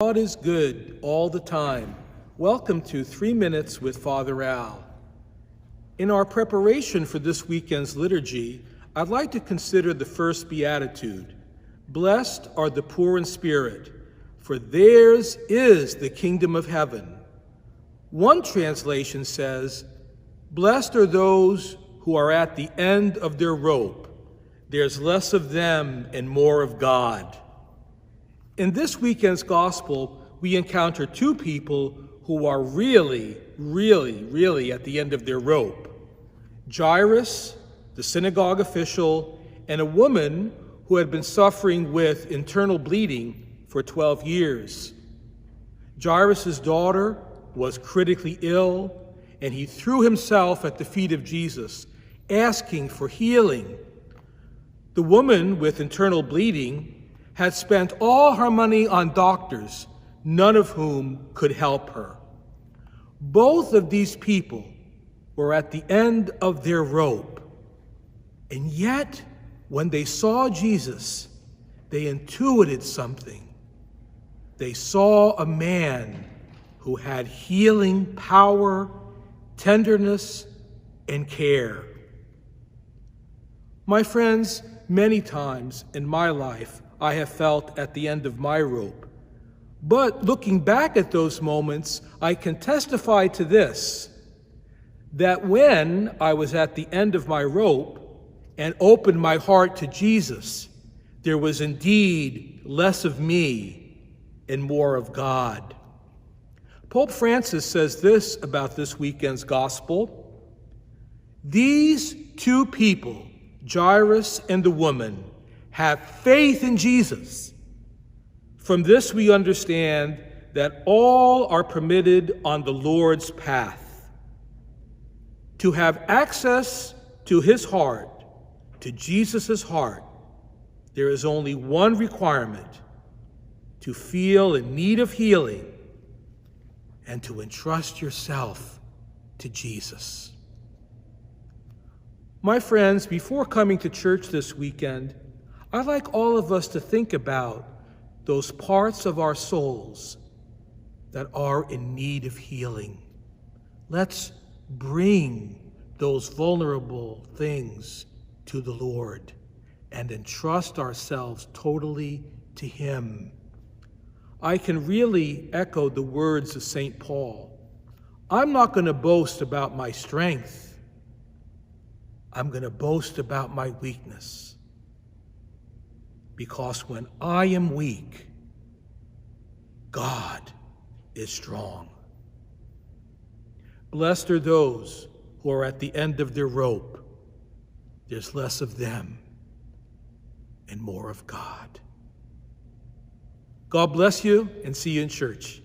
God is good all the time. Welcome to 3 Minutes with Father 𝗓. In our preparation for this weekend's liturgy, I'd like to consider the first beatitude. Blessed are the poor in spirit, for theirs is the kingdom of heaven. One translation says, blessed are those who are at the end of their rope. There's less of them and more of God. In this weekend's gospel, we encounter two people who are really at the end of their rope. Jairus, the synagogue official, and a woman who had been suffering with internal bleeding for 12 years. Jairus' daughter was critically ill, and he threw himself at the feet of Jesus, asking for healing. The woman with internal bleeding had spent all her money on doctors, none of whom could help her. Both of these people were at the end of their rope, and yet, when they saw Jesus, they intuited something. They saw a man who had healing power, tenderness, and care. My friends, many times in my life, I have felt at the end of my rope. But looking back at those moments, I can testify to this, that when I was at the end of my rope and opened my heart to Jesus, there was indeed less of me and more of God. Pope Francis says this about this weekend's gospel: these two people, Jairus and the woman, have faith in Jesus. From this we understand that all are permitted on the Lord's path. To have access to his heart, to Jesus' heart, there is only one requirement: to feel in need of healing and to entrust yourself to Jesus. My friends, before coming to church this weekend, I'd like all of us to think about those parts of our souls that are in need of healing. Let's bring those vulnerable things to the Lord and entrust ourselves totally to Him. I can really echo the words of St. Paul. I'm not going to boast about my strength. I'm going to boast about my weakness. Because when I am weak, God is strong. Blessed are those who are at the end of their rope. There's less of them and more of God. God bless you, and see you in church.